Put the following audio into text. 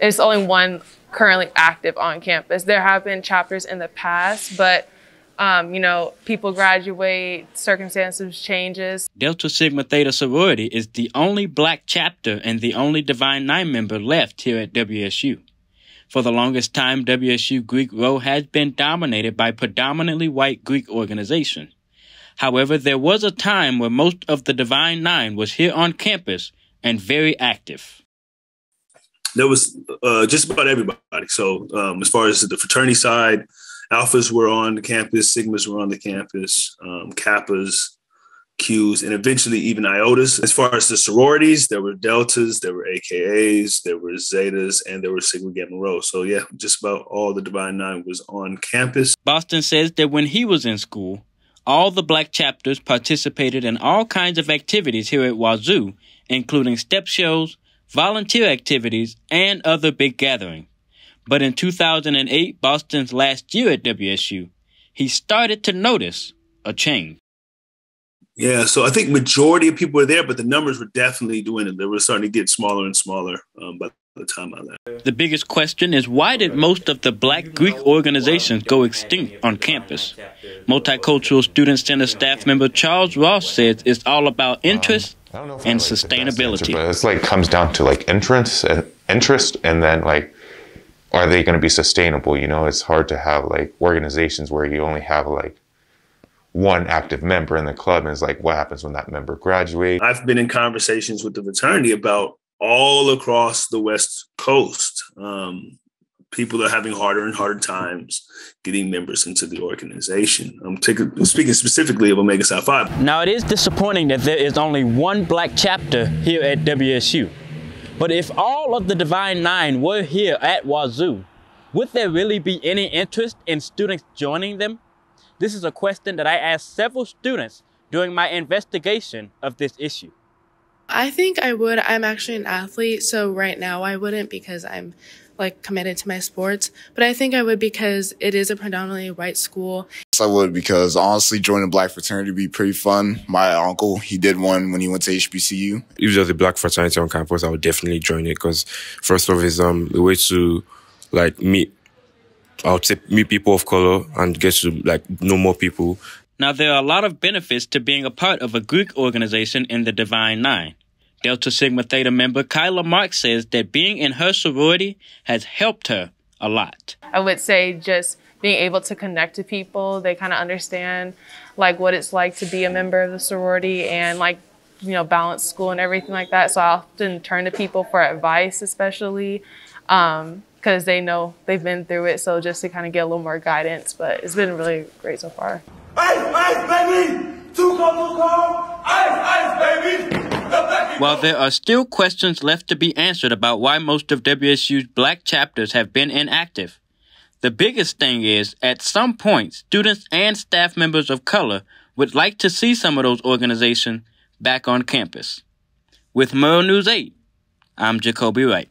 it's only one currently active on campus. There have been chapters in the past, but you know, people graduate, circumstances changes. Delta Sigma Theta sorority is the only black chapter and the only Divine Nine member left here at WSU. For the longest time, WSU Greek Rho has been dominated by predominantly white Greek organization. However, there was a time where most of the Divine Nine was here on campus and very active. There was just about everybody. So as far as the fraternity side, Alphas were on the campus, Sigmas were on the campus, Kappas, Qs, and eventually even Iotas. As far as the sororities, there were Deltas, there were AKAs, there were Zetas, and there were Sigma Gamma Rho. So yeah, just about all the Divine Nine was on campus. Boston says that when he was in school, all the black chapters participated in all kinds of activities here at WSU, including step shows, volunteer activities, and other big gatherings. But in 2008, Boston's last year at WSU, he started to notice a change. Yeah, so I think majority of people were there, but the numbers were definitely dwindling. They were starting to get smaller and smaller by the time I left. The biggest question is, why did most of the black Greek organizations go extinct on campus? Multicultural Student Center staff member Charles Ross says it's all about interest and sustainability. But it's like comes down to like interest, and then like, are they going to be sustainable? You know, it's hard to have like organizations where you only have like one active member in the club, and it's like, what happens when that member graduates? I've been in conversations with the fraternity about all across the West Coast. People are having harder and harder times getting members into the organization. I'm speaking specifically of Omega Psi Phi. Now, it is disappointing that there is only one black chapter here at WSU. But if all of the Divine Nine were here at WSU, would there really be any interest in students joining them? This is a question that I asked several students during my investigation of this issue. I think I would. I'm actually an athlete, so right now I wouldn't because I'm like committed to my sports. But I think I would because it is a predominantly white school. I would because honestly joining a black fraternity would be pretty fun. My uncle, he did one when he went to HBCU. If there's a black fraternity on campus, I would definitely join it because first off, it's a way to like meet people of color and get to like know more people. Now, there are a lot of benefits to being a part of a Greek organization in the Divine Nine. Delta Sigma Theta member Kyla Marks says that being in her sorority has helped her a lot. I would say just being able to connect to people. They kind of understand like what it's like to be a member of the sorority and like, you know, balance school and everything like that. So I often turn to people for advice, especially because they know they've been through it. So just to kind of get a little more guidance, but it's been really great so far. Ice, ice, baby! Too cold, ice, ice, baby! While there are still questions left to be answered about why most of WSU's black chapters have been inactive, the biggest thing is, at some point, students and staff members of color would like to see some of those organizations back on campus. With Morrow News 8, I'm Jacoby Wright.